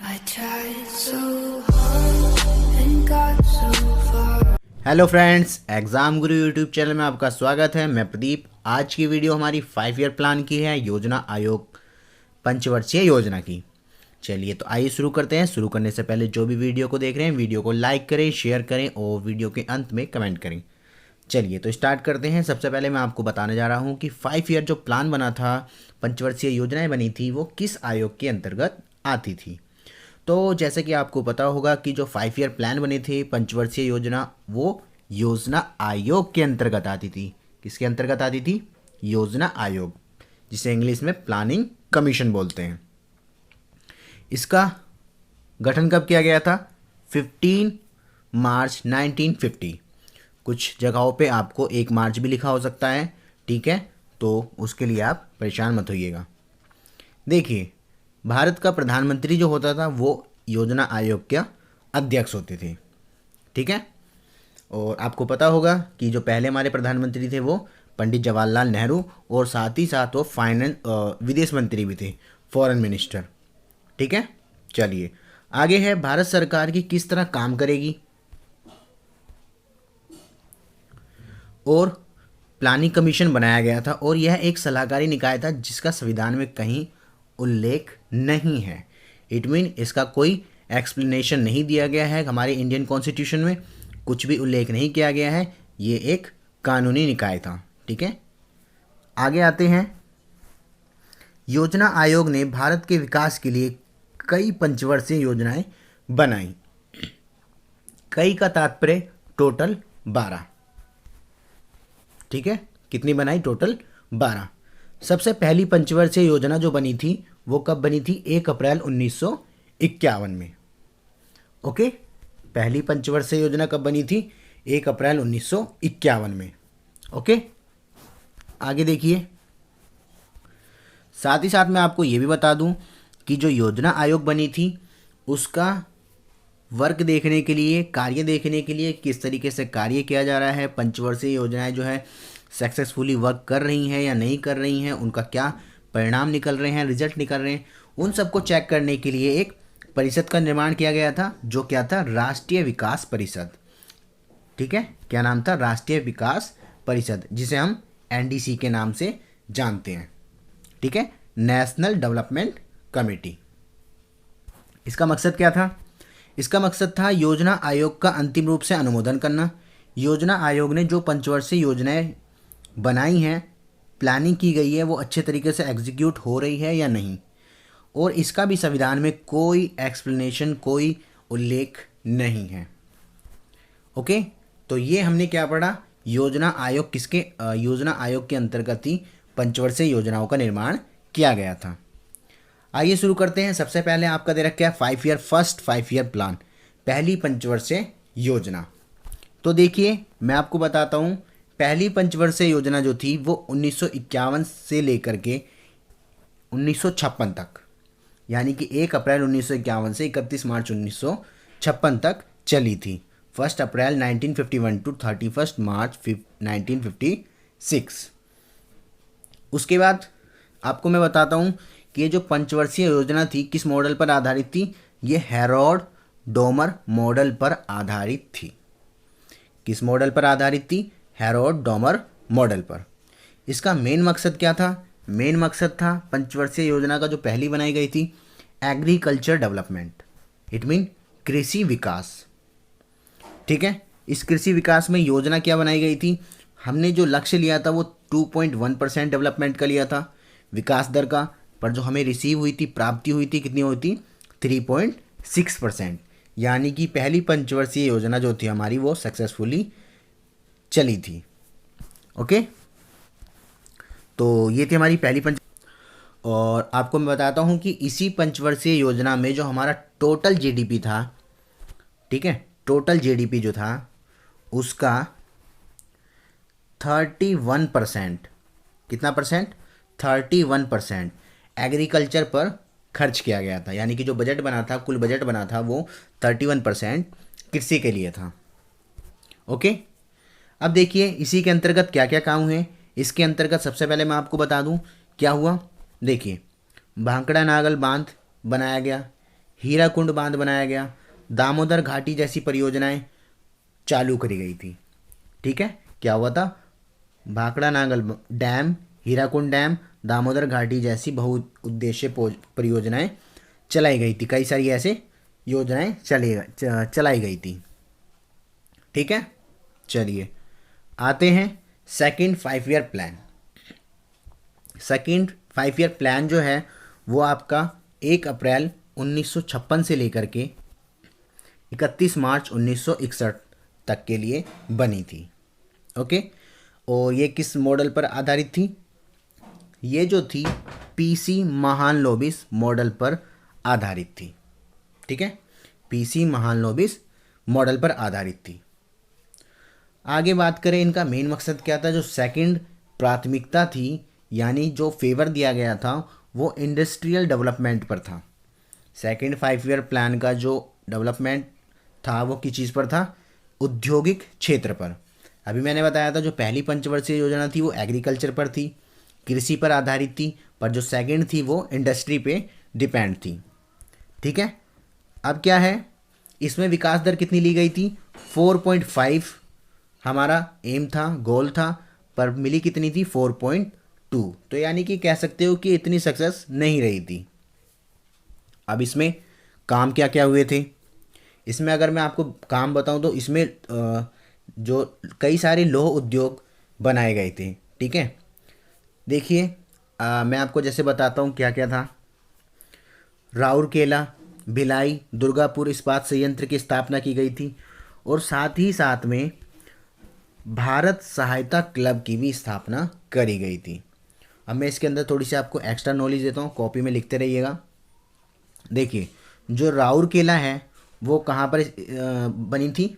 I tried so hard and got so far. Hello friends, exam Guru YouTube channel में आपका स्वागत है। मैं प्रदीप। आज की वीडियो हमारी 5 ईयर प्लान की है, योजना आयोग पंचवर्षीय योजना की। चलिए तो आइए शुरू करते हैं। शुरू करने से पहले जो भी वीडियो को देख रहे हैं, वीडियो को लाइक करें, शेयर करें और वीडियो के अंत में कमेंट करें। चलिए तो स्टार्ट करते हैं। सबसे पहले मैं आपको बताने जा रहा हूँ कि 5 ईयर जो प्लान बना था, पंचवर्षीय योजनाएं बनी थी, वो किस आयोग के अंतर्गत आती थी। तो जैसे कि आपको पता होगा कि जो 5 ईयर प्लान बने थे, पंचवर्षीय योजना, वो योजना आयोग के अंतर्गत आती थी। किसके अंतर्गत आती थी? योजना आयोग, जिसे इंग्लिश में प्लानिंग कमीशन बोलते हैं। इसका गठन कब किया गया था? 15 मार्च 1950। कुछ जगहों पे आपको 1 मार्च भी लिखा हो सकता है, ठीक है, तो उसके लिए आप परेशान मत होइएगा। देखिए, भारत का प्रधानमंत्री जो होता था वो योजना आयोग के अध्यक्ष होते थे, ठीक है। और आपको पता होगा कि जो पहले हमारे प्रधानमंत्री थे वो पंडित जवाहरलाल नेहरू, और साथ ही साथ वो विदेश मंत्री भी थे, फॉरेन मिनिस्टर, ठीक है। चलिए आगे है, भारत सरकार की किस तरह काम करेगी और प्लानिंग कमीशन बनाया गया था, और यह एक सलाहकारी निकाय था जिसका संविधान में कहीं उल्लेख नहीं है। इट मीन इसका कोई एक्सप्लेनेशन नहीं दिया गया है। हमारे इंडियन कॉन्स्टिट्यूशन में कुछ भी उल्लेख नहीं किया गया है। ये एक कानूनी निकाय था, ठीक है। आगे आते हैं। योजना आयोग ने भारत के विकास के लिए कई पंचवर्षीय योजनाएं बनाई। कई का तात्पर्य टोटल 12, ठीक है। कितनी बनाई? टोटल 12। सबसे पहली पंचवर्षीय योजना जो बनी थी वो कब बनी थी? 1 अप्रैल 1951 में। ओके, पहली पंचवर्षीय योजना कब बनी थी? 1 अप्रैल 1951 में। ओके, आगे देखिए। साथ ही साथ मैं आपको ये भी बता दूं कि जो योजना आयोग बनी थी उसका वर्क देखने के लिए, कार्य देखने के लिए, किस तरीके से कार्य किया जा रहा है, पंचवर्षीय योजनाएं जो है सक्सेसफुली वर्क कर रही हैं या नहीं कर रही हैं, उनका क्या परिणाम निकल रहे हैं, रिजल्ट निकल रहे हैं, उन सबको चेक करने के लिए एक परिषद का निर्माण किया गया था, जो क्या था? राष्ट्रीय विकास परिषद, ठीक है। क्या नाम था? राष्ट्रीय विकास परिषद, जिसे हम एनडीसी के नाम से जानते हैं, ठीक है, नेशनल डेवलपमेंट कमेटी। इसका मकसद क्या था? इसका मकसद था योजना आयोग का अंतिम रूप से अनुमोदन करना। योजना आयोग ने जो पंचवर्षीय योजनाएं बनाई हैं, प्लानिंग की गई है, वो अच्छे तरीके से एग्जीक्यूट हो रही है या नहीं, और इसका भी संविधान में कोई एक्सप्लेनेशन, कोई उल्लेख नहीं है। ओके, तो ये हमने क्या पढ़ा? योजना आयोग किसके योजना आयोग के अंतर्गत ही पंचवर्षीय योजनाओं का निर्माण किया गया था। आइए शुरू करते हैं। सबसे पहले आपका दे रखा है 5 ईयर, फर्स्ट 5 ईयर प्लान, पहली पंचवर्षीय योजना। तो देखिए मैं आपको बताता हूँ, पहली पंचवर्षीय योजना जो थी वो 1951 से लेकर के 1956 तक, यानी कि 1 अप्रैल 1951 से 31 मार्च 1956 तक चली थी। 1 अप्रैल 1951 टू 31 मार्च 1956। उसके बाद आपको मैं बताता हूँ कि ये जो पंचवर्षीय योजना थी किस मॉडल पर आधारित थी? ये हेरोल्ड डोमर मॉडल पर आधारित थी। किस मॉडल पर आधारित थी? हेरोल्ड डोमर मॉडल पर। इसका मेन मकसद क्या था? मेन मकसद था पंचवर्षीय योजना का जो पहली बनाई गई थी, एग्रीकल्चर डेवलपमेंट, इट मीन कृषि विकास, ठीक है। इस कृषि विकास में योजना क्या बनाई गई थी? हमने जो लक्ष्य लिया था वो 2.1% डेवलपमेंट का लिया था विकास दर का, पर जो हमें रिसीव हुई थी, प्राप्ति हुई थी, कितनी हुई थी? 3.6%। यानी कि पहली पंचवर्षीय योजना जो थी हमारी वो सक्सेसफुली चली थी। ओके, तो ये थी हमारी पहली और आपको मैं बताता हूँ कि इसी पंचवर्षीय योजना में जो हमारा टोटल जीडीपी था, ठीक है, टोटल जीडीपी जो था उसका 31%, कितना परसेंट? 31% एग्रीकल्चर पर खर्च किया गया था। यानी कि जो बजट बना था, कुल बजट बना था, वो 31% कृषि के लिए था। ओके, अब देखिए इसी के अंतर्गत क्या क्या काम हुए। इसके अंतर्गत सबसे पहले मैं आपको बता दूं क्या हुआ। देखिए, भांकड़ा नागल बांध बनाया गया, हीराकुंड बांध बनाया गया, दामोदर घाटी जैसी परियोजनाएं चालू करी गई थी। ठीक है, क्या हुआ था? भाखड़ा नांगल डैम, हीराकुंड डैम, दामोदर घाटी जैसी बहुउद्देश्य परियोजनाएं चलाई गई थी। कई सारी ऐसे योजनाएं चलाई गई थी। ठीक है, चलिए आते हैं second 5 year plan. Second 5 year plan जो है वो आपका 1 अप्रैल 1956 से लेकर के 31 मार्च 1961 तक के लिए बनी थी। ओके, और ये किस मॉडल पर आधारित थी? ये जो थी पीसी महालनोबिस मॉडल पर आधारित थी। ठीक है, पीसी महालनोबिस मॉडल पर आधारित थी। आगे बात करें इनका मेन मकसद क्या था। जो सेकंड प्राथमिकता थी, यानी जो फेवर दिया गया था, वो इंडस्ट्रियल डेवलपमेंट पर था। सेकंड 5 ईयर प्लान का जो डेवलपमेंट था वो किस चीज़ पर था? औद्योगिक क्षेत्र पर। अभी मैंने बताया था जो पहली पंचवर्षीय योजना थी वो एग्रीकल्चर पर थी, कृषि पर आधारित थी, पर जो सेकंड थी वो इंडस्ट्री पे डिपेंड थी। ठीक है, अब क्या है, इसमें विकास दर कितनी ली गई थी? 4.5 हमारा एम था, गोल था, पर मिली कितनी थी? 4.2। तो यानी कि कह सकते हो कि इतनी सक्सेस नहीं रही थी। अब इसमें काम क्या क्या हुए थे? इसमें अगर मैं आपको काम बताऊं तो इसमें जो कई सारे लौह उद्योग बनाए गए थे। ठीक है, देखिए मैं आपको जैसे बताता हूँ क्या क्या था। राउरकेला, भिलाई, दुर्गापुर इस्पात संयंत्र की स्थापना की गई थी, और साथ ही साथ में भारत सहायता क्लब की भी स्थापना करी गई थी। अब मैं इसके अंदर थोड़ी सी आपको एक्स्ट्रा नॉलेज देता हूँ, कॉपी में लिखते रहिएगा। देखिए, जो राउरकेला है वो कहाँ पर बनी थी?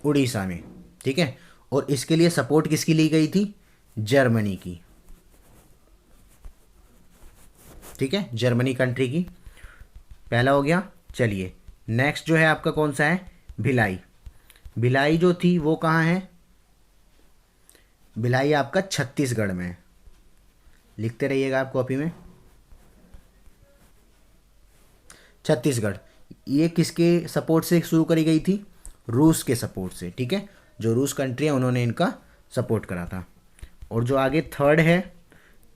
उड़ीसा में। ठीक है, और इसके लिए सपोर्ट किसकी ली गई थी? जर्मनी की। ठीक है, जर्मनी कंट्री की। पहला हो गया। चलिए नेक्स्ट जो है आपका कौन सा है? भिलाई। भिलाई जो थी वो कहाँ है? भिलाई आपका छत्तीसगढ़ में है। लिखते रहिएगा आप कॉपी में, छत्तीसगढ़। ये किसके सपोर्ट से शुरू करी गई थी? रूस के सपोर्ट से। ठीक है, जो रूस कंट्री है उन्होंने इनका सपोर्ट करा था। और जो आगे थर्ड है,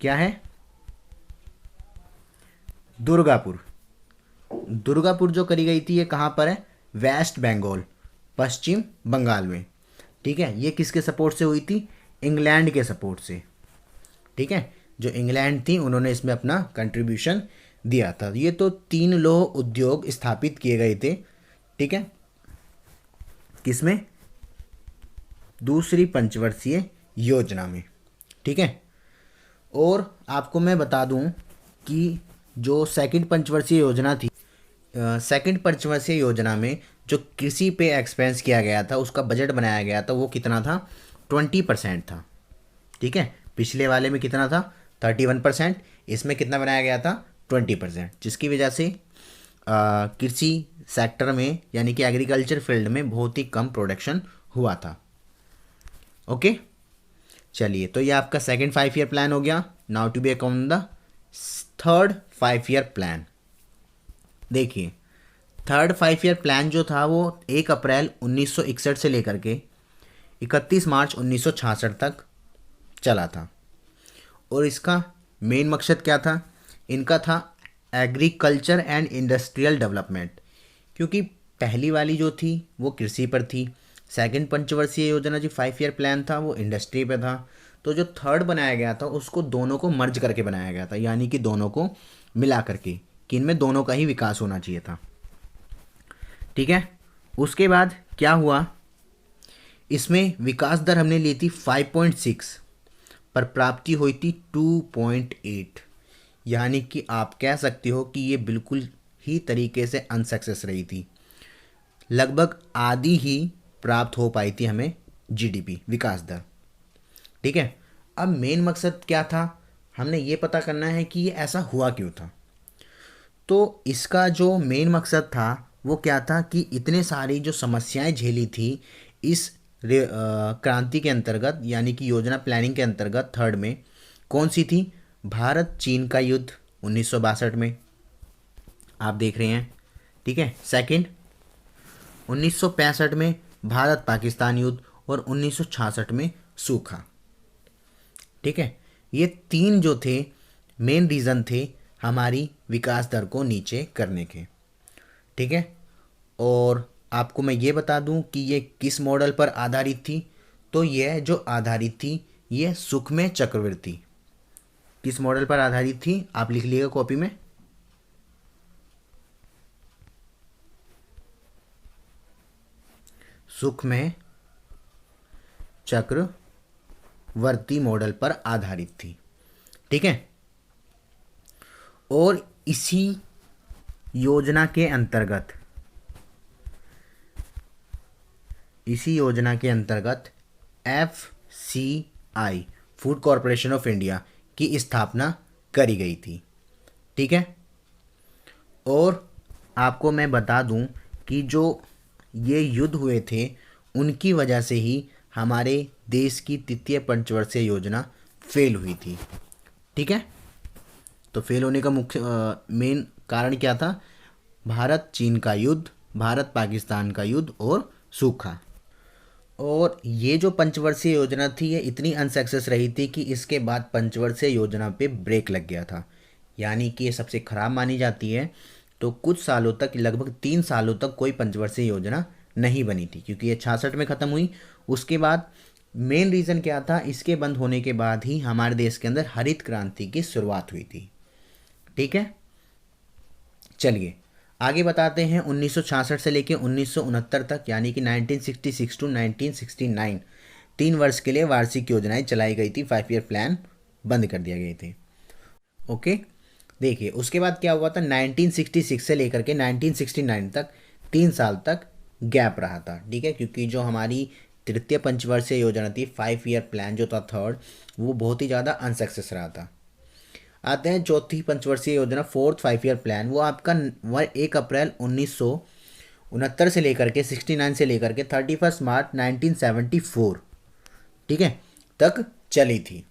क्या है? दुर्गापुर। दुर्गापुर जो करी गई थी ये कहाँ पर है? वेस्ट बंगाल, पश्चिम बंगाल में। ठीक है, ये किसके सपोर्ट से हुई थी? इंग्लैंड के सपोर्ट से। ठीक है, जो इंग्लैंड थी उन्होंने इसमें अपना कंट्रीब्यूशन दिया था। ये तो 3 लौह उद्योग स्थापित किए गए थे। ठीक है, किसमें? दूसरी पंचवर्षीय योजना में। ठीक है, और आपको मैं बता दूं कि जो सेकंड पंचवर्षीय योजना थी, सेकंड पंचवर्षीय योजना में जो कृषि पे एक्सपेंस किया गया था, उसका बजट बनाया गया था, वो कितना था? 20% था। ठीक है, पिछले वाले में कितना था? 31%। इसमें कितना बनाया गया था? 20%, जिसकी वजह से कृषि सेक्टर में यानी कि एग्रीकल्चर फील्ड में बहुत ही कम प्रोडक्शन हुआ था। ओके, चलिए तो ये आपका सेकंड 5 ईयर प्लान हो गया। Now to be account the third 5 year plan. देखिए, थर्ड 5 ईयर प्लान जो था वो 1 अप्रैल 1961 से लेकर के 31 मार्च 1966 तक चला था। और इसका मेन मकसद क्या था? इनका था एग्रीकल्चर एंड इंडस्ट्रियल डेवलपमेंट, क्योंकि पहली वाली जो थी वो कृषि पर थी, सेकंड पंचवर्षीय योजना जो 5 ईयर प्लान था वो इंडस्ट्री पे था। तो जो थर्ड बनाया गया था उसको दोनों को मर्ज करके बनाया गया था, यानी कि दोनों को मिला करके, कि इनमें दोनों का ही विकास होना चाहिए था। ठीक है, उसके बाद क्या हुआ? इसमें विकास दर हमने ली थी 5.6, पर प्राप्ति हुई थी 2.8, यानी कि आप कह सकते हो कि ये बिल्कुल ही तरीके से अनसक्सेस रही थी। लगभग आधी ही प्राप्त हो पाई थी हमें जीडीपी विकास दर। ठीक है, अब मेन मकसद क्या था? हमने ये पता करना है कि ये ऐसा हुआ क्यों था। तो इसका जो मेन मकसद था वो क्या था कि इतने सारी जो समस्याएं झेली थी इस क्रांति के अंतर्गत, यानी कि योजना प्लानिंग के अंतर्गत थर्ड में, कौन सी थी? भारत चीन का युद्ध 1962 में आप देख रहे हैं, ठीक है। सेकंड 1965 में भारत पाकिस्तान युद्ध और 1966 में सूखा, ठीक है। ये तीन जो थे मेन रीज़न थे हमारी विकास दर को नीचे करने के, ठीक है। और आपको मैं ये बता दूं कि ये किस मॉडल पर आधारित थी, तो यह जो आधारित थी ये सुखमय चक्रवृद्धि। किस मॉडल पर आधारित थी आप लिख लीजिएगा कॉपी में, सुखमय चक्रवर्ती मॉडल पर आधारित थी, ठीक है। और इसी योजना के अंतर्गत FCI food corporation of India की स्थापना करी गई थी, ठीक है। और आपको मैं बता दूं कि जो ये युद्ध हुए थे उनकी वजह से ही हमारे देश की तृतीय पंचवर्षीय योजना फेल हुई थी, ठीक है। तो फेल होने का मुख्य मेन कारण क्या था? भारत चीन का युद्ध, भारत पाकिस्तान का युद्ध और सूखा। और ये जो पंचवर्षीय योजना थी ये इतनी अनसक्सेस रही थी कि इसके बाद पंचवर्षीय योजना पे ब्रेक लग गया था, यानी कि ये सबसे ख़राब मानी जाती है। तो कुछ सालों तक, लगभग 3 सालों तक कोई पंचवर्षीय योजना नहीं बनी थी, क्योंकि ये 66 में ख़त्म हुई। उसके बाद मेन रीज़न क्या था? इसके बंद होने के बाद ही हमारे देश के अंदर हरित क्रांति की शुरुआत हुई थी, ठीक है। चलिए आगे बताते हैं। 1966 से लेकर 1969 तक, यानी कि 1966 टू 1969 3 वर्ष के लिए वार्षिक योजनाएं चलाई गई थी। 5 ईयर प्लान बंद कर दिया गए थे, ओके। देखिए उसके बाद क्या हुआ था, 1966 से लेकर के 1969 तक 3 साल तक गैप रहा था, ठीक है। क्योंकि जो हमारी तृतीय पंचवर्षीय योजना थी, 5 ईयर प्लान जो था थर्ड, वो बहुत ही ज़्यादा अनसक्सेस रहा था। आते हैं चौथी पंचवर्षीय योजना, 4th 5 ईयर प्लान। वो आपका 1 अप्रैल 1969 से लेकर के 69 से लेकर के 31 मार्च 1974, ठीक है, तक चली थी।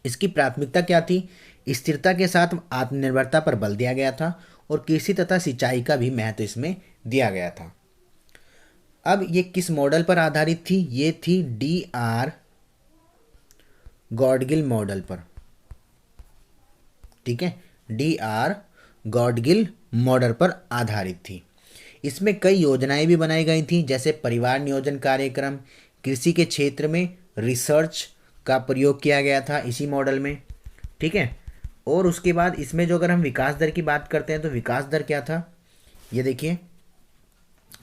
इसकी प्राथमिकता क्या थी? स्थिरता के साथ आत्मनिर्भरता पर बल दिया गया था और कृषि तथा सिंचाई का भी महत्व इसमें दिया गया था। अब ये किस मॉडल पर आधारित थी? ये थी DR गॉडगिल मॉडल पर, ठीक है। DR गॉडगिल मॉडल पर आधारित थी। इसमें कई योजनाएं भी बनाई गई थी, जैसे परिवार नियोजन कार्यक्रम, कृषि के क्षेत्र में रिसर्च का प्रयोग किया गया था इसी मॉडल में, ठीक है। और उसके बाद इसमें जो अगर हम विकास दर की बात करते हैं तो विकास दर क्या था, ये देखिए,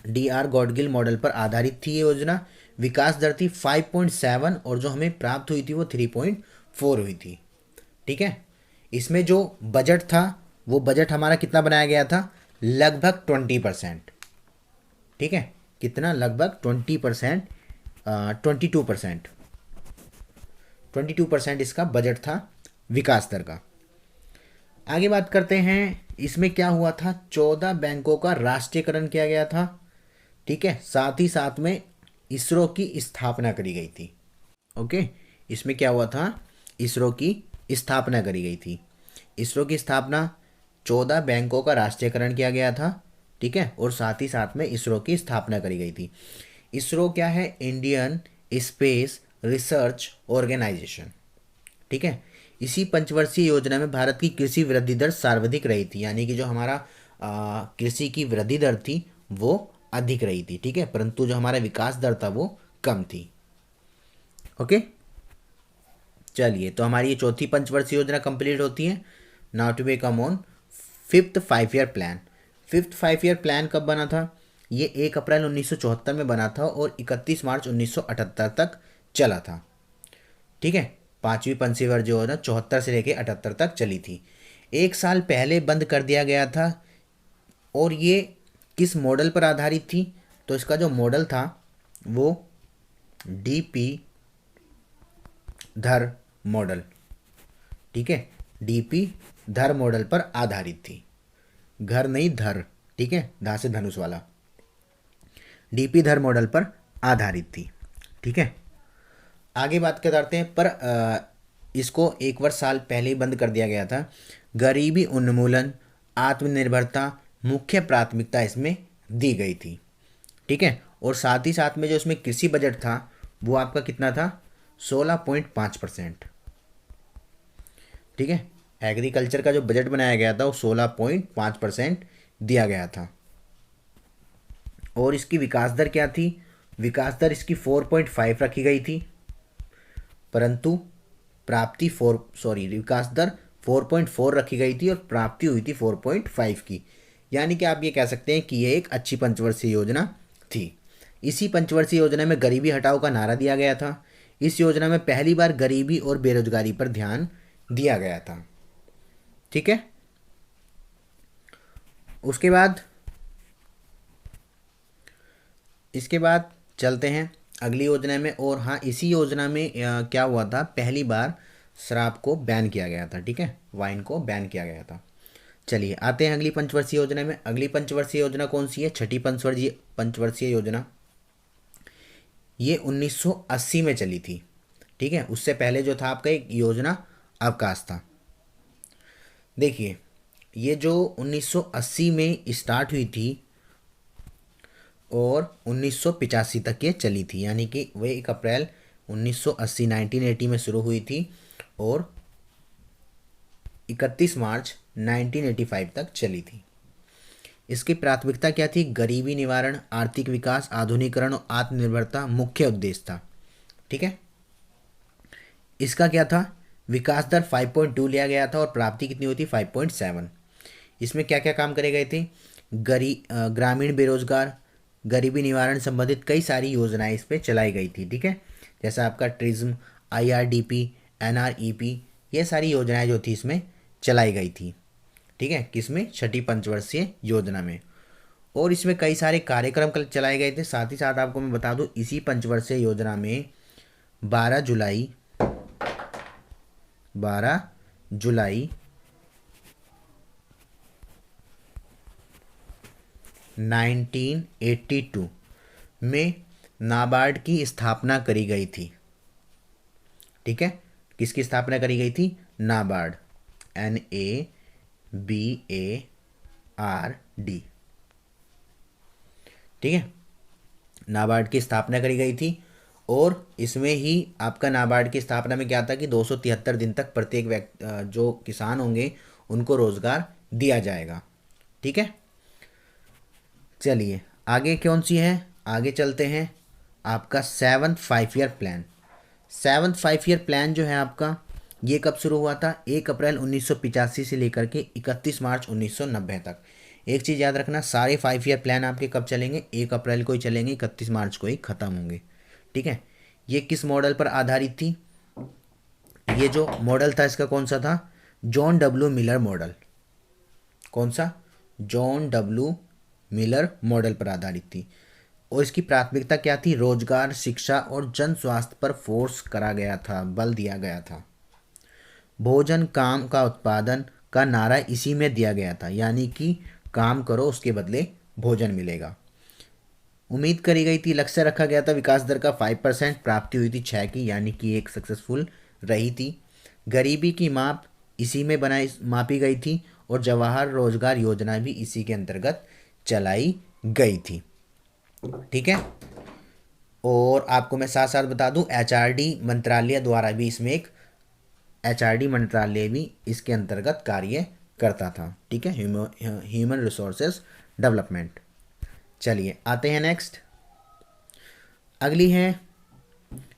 DR गॉडगिल मॉडल पर आधारित थी ये योजना। विकास दर थी 5.7 और जो हमें प्राप्त हुई थी वो 3.4 हुई थी, ठीक है। इसमें जो बजट था वो बजट हमारा कितना बनाया गया था? लगभग 20%, ठीक है। कितना? लगभग 20%, 22% इसका बजट था विकास दर का। आगे बात करते हैं, इसमें क्या हुआ था? 14 बैंकों का राष्ट्रीयकरण किया गया था, ठीक है। साथ ही साथ में इसरो की स्थापना करी गई थी, ओके। इसमें क्या हुआ था? इसरो की स्थापना करी गई थी। इसरो की स्थापना, 14 बैंकों का राष्ट्रीयकरण किया गया था, ठीक है। और साथ ही साथ में इसरो की स्थापना करी गई थी। इसरो क्या है? इंडियन स्पेस रिसर्च ऑर्गेनाइजेशन, ठीक है। इसी पंचवर्षीय योजना में भारत की कृषि वृद्धि दर सर्वाधिक रही थी, यानी कि जो हमारा कृषि की वृद्धि दर थी वो अधिक रही थी, ठीक है। परंतु जो हमारा विकास दर था वो कम थी, ओके। चलिए तो हमारी ये चौथी पंचवर्षीय योजना कंप्लीट होती है। Now to be come on 5th 5 year plan. 5th 5 year plan कब बना था? ये 1 अप्रैल 1974 में बना था और 31 मार्च 1978 तक चला था, ठीक है। 5वीं पंचवर्षीय योजना 74 से लेकर 78 तक चली थी। 1 साल पहले बंद कर दिया गया था। और ये किस मॉडल पर आधारित थी? तो इसका जो मॉडल था वो DP धर मॉडल, ठीक है। DP धर मॉडल पर आधारित थी। घर नहीं, धर, ठीक है, धा से धनुष वाला। DP धर मॉडल पर आधारित थी, ठीक है। आगे बात करते हैं, पर इसको 1 वर्ष साल पहले ही बंद कर दिया गया था। गरीबी उन्मूलन, आत्मनिर्भरता मुख्य प्राथमिकता इसमें दी गई थी। ठीक है, और साथ ही साथ में जो इसमें कृषि बजट था वो आपका कितना था, 16.5%। ठीक है, एग्रीकल्चर का जो बजट बनाया गया था वो 16.5% दिया गया था। और इसकी विकास दर क्या थी, विकास दर इसकी 4.5 रखी गई थी, परंतु विकास दर 4.4 रखी गई थी और प्राप्ति हुई थी 4.5 की। यानी कि आप ये कह सकते हैं कि ये एक अच्छी पंचवर्षीय योजना थी। इसी पंचवर्षीय योजना में गरीबी हटाओ का नारा दिया गया था। इस योजना में पहली बार गरीबी और बेरोजगारी पर ध्यान दिया गया था। ठीक है, इसके बाद चलते हैं अगली योजना में। और हाँ, इसी योजना में क्या हुआ था, पहली बार शराब को बैन किया गया था। ठीक है, वाइन को बैन किया गया था। चलिए आते हैं अगली पंचवर्षीय योजना में। अगली पंचवर्षीय योजना कौन सी है, छठी पंचवर्षीय योजना। ये 1980 में चली थी। ठीक है, उससे पहले जो था आपका एक योजना अवकाश था। देखिए, ये जो 1980 में स्टार्ट हुई थी और 1985 तक ये चली थी, यानी कि वह 1 अप्रैल 1980 में शुरू हुई थी और 31 मार्च 1985 तक चली थी। इसकी प्राथमिकता क्या थी, गरीबी निवारण, आर्थिक विकास, आधुनिकीकरण और आत्मनिर्भरता मुख्य उद्देश्य था। ठीक है, इसका क्या था, विकास दर 5.2 लिया गया था और प्राप्ति कितनी हुई थी, 5.7। इसमें क्या क्या काम करे गए थे, ग्रामीण बेरोजगार, गरीबी निवारण संबंधित कई सारी योजनाएं इस पर चलाई गई थी। ठीक है, जैसा आपका ट्रिज्म, IRDP, NREP, ये सारी योजनाएं जो थी इसमें चलाई गई थी। ठीक है, किसमें, छठी पंचवर्षीय योजना में। और इसमें कई सारे कार्यक्रम चलाए गए थे। साथ ही साथ आपको मैं बता दूं, इसी पंचवर्षीय योजना में 12 जुलाई 1982 में नाबार्ड की स्थापना करी गई थी। ठीक है, किसकी स्थापना करी गई थी, नाबार्ड, NABARD। ठीक है, नाबार्ड की स्थापना करी गई थी। और इसमें ही आपका नाबार्ड की स्थापना में क्या था कि 273 दिन तक प्रत्येक व्यक्ति जो किसान होंगे उनको रोजगार दिया जाएगा। ठीक है, चलिए आगे कौन सी है, आगे चलते हैं। आपका 7th 5 year plan. 7th 5 year plan जो है आपका, ये कब शुरू हुआ था, 1 अप्रैल 1985 से लेकर के 31 मार्च 1990 तक। एक चीज़ याद रखना, सारे 5 ईयर प्लान आपके कब चलेंगे, 1 अप्रैल को ही चलेंगे, 31 मार्च को ही ख़त्म होंगे। ठीक है, ये किस मॉडल पर आधारित थी, ये जो मॉडल था इसका कौन सा था, जॉन डब्ल्यू मिलर मॉडल। कौन सा, जॉन डब्ल्यू मिलर मॉडल पर आधारित थी। और इसकी प्राथमिकता क्या थी, रोजगार, शिक्षा और जन स्वास्थ्य पर फोर्स करा गया था, बल दिया गया था। भोजन काम का उत्पादन का नारा इसी में दिया गया था, यानी कि काम करो उसके बदले भोजन मिलेगा। उम्मीद करी गई थी, लक्ष्य रखा गया था विकास दर का 5%, प्राप्ति हुई थी 6 की, यानी कि एक सक्सेसफुल रही थी। गरीबी की माप इसी में मापी गई थी और जवाहर रोजगार योजना भी इसी के अंतर्गत चलाई गई थी। ठीक है, और आपको मैं साथ साथ बता दूं, HRD मंत्रालय द्वारा भी इसमें एक HRD मंत्रालय भी इसके अंतर्गत कार्य करता था। ठीक है, ह्यूमन रिसोर्सेज डेवलपमेंट। चलिए आते हैं नेक्स्ट। अगली है,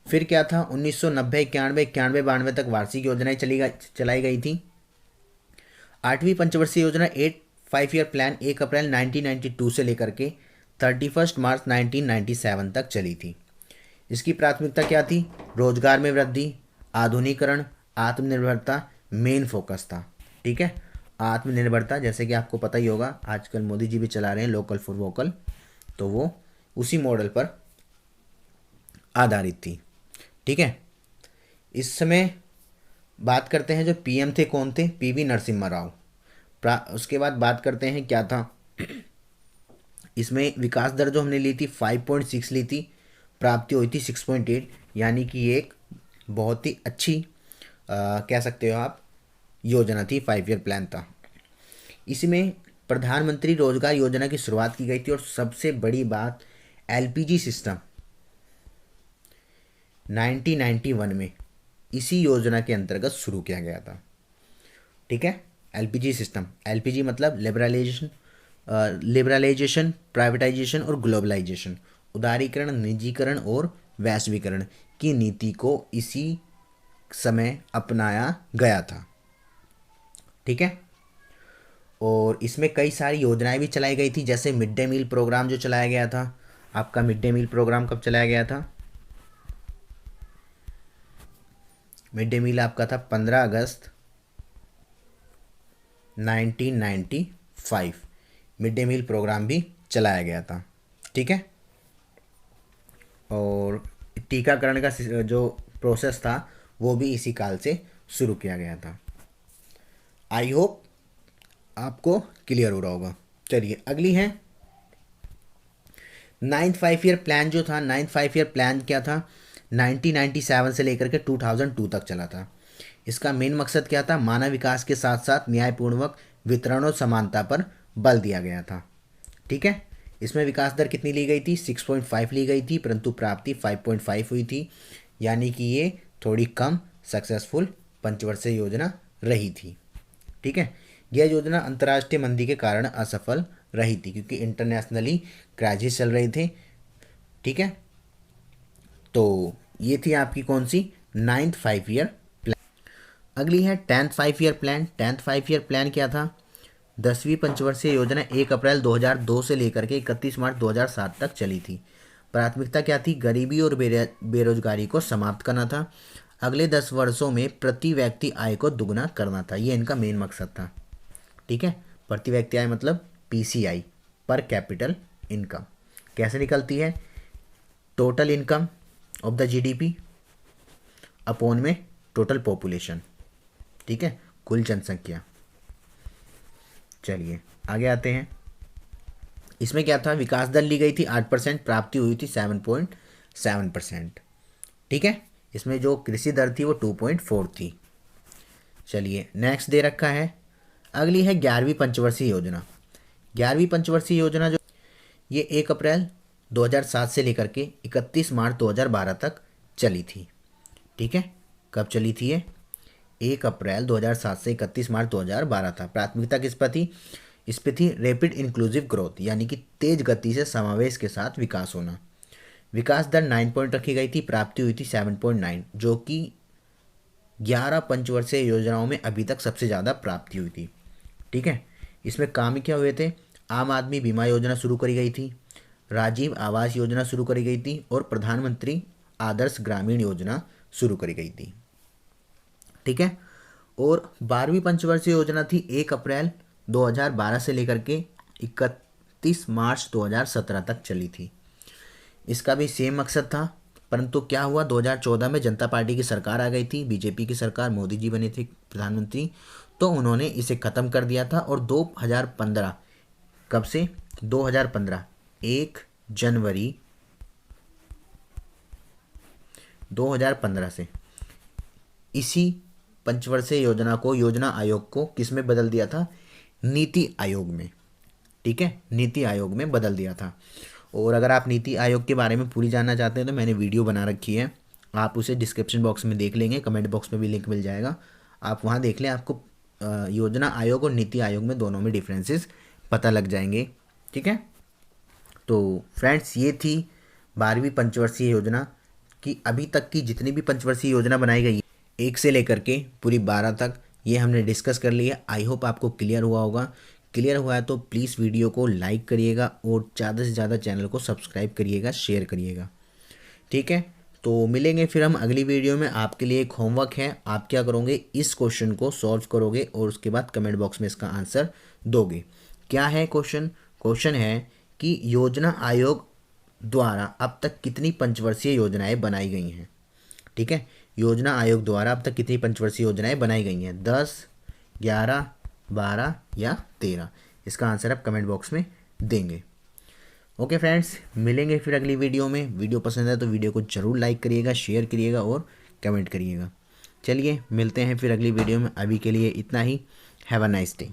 फिर क्या था, 1990 91 92 तक वार्षिक योजनाएं चलाई गई थी। 8वीं पंचवर्षीय योजना 5 ईयर प्लान 1 अप्रैल 1992 से लेकर के 31 मार्च 1997 तक चली थी। इसकी प्राथमिकता क्या थी, रोजगार में वृद्धि, आधुनिकीकरण, आत्मनिर्भरता मेन फोकस था। ठीक है, आत्मनिर्भरता, जैसे कि आपको पता ही होगा आजकल मोदी जी भी चला रहे हैं लोकल फॉर वोकल, तो वो उसी मॉडल पर आधारित थी। ठीक है, इस समय बात करते हैं जो PM थे कौन थे, PV नरसिम्हा राव। उसके बाद बात करते हैं क्या था, इसमें विकास दर जो हमने ली थी 5.6 ली थी, प्राप्ति हुई थी 6.8, यानी कि एक बहुत ही अच्छी कह सकते हो आप योजना थी, 5 ईयर प्लान था। इसमें प्रधानमंत्री रोजगार योजना की शुरुआत की गई थी और सबसे बड़ी बात एलपीजी सिस्टम 1991 में इसी योजना के अंतर्गत शुरू किया गया था। ठीक है, एलपीजी सिस्टम, एलपीजी मतलब लिबरलाइजेशन, प्राइवेटाइजेशन और ग्लोबलाइजेशन, उदारीकरण, निजीकरण और वैश्वीकरण की नीति को इसी समय अपनाया गया था। ठीक है, और इसमें कई सारी योजनाएं भी चलाई गई थी, जैसे मिड डे मील प्रोग्राम जो चलाया गया था। आपका मिड डे मील प्रोग्राम कब चलाया गया था? मिड डे मील आपका था 15 अगस्त 1995, मिड डे मील प्रोग्राम भी चलाया गया था। ठीक है, और टीकाकरण का जो प्रोसेस था वो भी इसी काल से शुरू किया गया था। आई होप आपको क्लियर हो रहा होगा। चलिए अगली है 9th 5 ईयर प्लान जो था। 9th 5 ईयर प्लान क्या था? 1997 से लेकर के 2002 तक चला था। इसका मेन मकसद क्या था? मानव विकास के साथ साथ न्यायपूर्वक वितरण और समानता पर बल दिया गया था। ठीक है, इसमें विकास दर कितनी ली गई थी? 6.5 ली गई थी, परंतु प्राप्ति 5.5 हुई थी, यानी कि ये थोड़ी कम सक्सेसफुल पंचवर्षीय योजना रही थी। ठीक है, यह योजना अंतर्राष्ट्रीय मंदी के कारण असफल रही थी, क्योंकि इंटरनेशनली क्राइसिस चल रहे थे। ठीक है, तो ये थी आपकी कौन सी? 9th 5 year plan. अगली है 10th 5 year plan. 10th 5 year plan क्या था? 10वीं पंचवर्षीय योजना 1 अप्रैल 2002 से लेकर के 31 मार्च 2007 तक चली थी। प्राथमिकता क्या थी? गरीबी और बेरोजगारी को समाप्त करना था। अगले 10 वर्षों में प्रति व्यक्ति आय को दुगना करना था, ये इनका मेन मकसद था। ठीक है, प्रति व्यक्ति आय मतलब पीसीआई, पर कैपिटल इनकम। कैसे निकलती है? Total income of the GDP upon में टोटल पॉपुलेशन। ठीक है, कुल जनसंख्या। चलिए आगे आते हैं। इसमें क्या था? विकास दर ली गई थी 8%, प्राप्ति हुई थी 7.7%। ठीक है, इसमें जो कृषि दर थी वो 2.4 थी। चलिए नेक्स्ट दे रखा है। अगली है 11वीं पंचवर्षीय योजना। 11वीं पंचवर्षीय योजना जो ये 1 अप्रैल 2007 से लेकर के 31 मार्च 2012 तक चली थी। ठीक है, कब चली थी ये? 1 अप्रैल 2007 से 31 मार्च 2012 था। प्राथमिकता किस पर थी? इस पे थी रैपिड इंक्लूसिव ग्रोथ, यानी कि तेज गति से समावेश के साथ विकास होना। विकास दर 9 पॉइंट रखी गई थी, प्राप्ति हुई थी 7.9, जो कि 11 पंचवर्षीय योजनाओं में अभी तक सबसे ज़्यादा प्राप्ति हुई थी। ठीक है, इसमें काम क्या हुए थे? आम आदमी बीमा योजना शुरू करी गई थी, राजीव आवास योजना शुरू करी गई थी और प्रधानमंत्री आदर्श ग्रामीण योजना शुरू करी गई थी। ठीक है, और 12वीं पंचवर्षीय योजना थी 1 अप्रैल 2012 से लेकर के 31 मार्च 2017 तक चली थी। इसका भी सेम मकसद था, परंतु क्या हुआ? 2014 में जनता पार्टी की सरकार आ गई थी, बीजेपी की सरकार, मोदी जी बने थे प्रधानमंत्री, तो उन्होंने इसे ख़त्म कर दिया था। और 2015, कब से? 2015 1 जनवरी 2015 से इसी पंचवर्षीय योजना को, योजना आयोग को किस में बदल दिया था? नीति आयोग में। ठीक है, नीति आयोग में बदल दिया था। और अगर आप नीति आयोग के बारे में पूरी जानना चाहते हैं तो मैंने वीडियो बना रखी है, आप उसे डिस्क्रिप्शन बॉक्स में देख लेंगे, कमेंट बॉक्स में भी लिंक मिल जाएगा, आप वहाँ देख लें, आपको योजना आयोग और नीति आयोग में दोनों में डिफरेंसेस पता लग जाएंगे। ठीक है, तो फ्रेंड्स ये थी 12वीं पंचवर्षीय योजना की अभी तक की जितनी भी पंचवर्षीय योजना बनाई गई है, 1 से लेकर के पूरी 12 तक, ये हमने डिस्कस कर लिया। आई होप आपको क्लियर हुआ होगा। क्लियर हुआ है तो प्लीज़ वीडियो को लाइक करिएगा और ज़्यादा से ज़्यादा चैनल को सब्सक्राइब करिएगा, शेयर करिएगा। ठीक है, तो मिलेंगे फिर हम अगली वीडियो में। आपके लिए एक होमवर्क है, आप क्या करोगे? इस क्वेश्चन को सॉल्व करोगे और उसके बाद कमेंट बॉक्स में इसका आंसर दोगे। क्या है क्वेश्चन? क्वेश्चन है कि योजना आयोग द्वारा अब तक कितनी पंचवर्षीय योजनाएं बनाई गई हैं। ठीक है, योजना आयोग द्वारा अब तक कितनी पंचवर्षीय योजनाएं बनाई गई हैं? 10, 11, 12 या 13? इसका आंसर आप कमेंट बॉक्स में देंगे। ओके फ्रेंड्स, मिलेंगे फिर अगली वीडियो में। वीडियो पसंद है तो वीडियो को ज़रूर लाइक करिएगा, शेयर करिएगा और कमेंट करिएगा। चलिए मिलते हैं फिर अगली वीडियो में, अभी के लिए इतना ही। Have a nice day.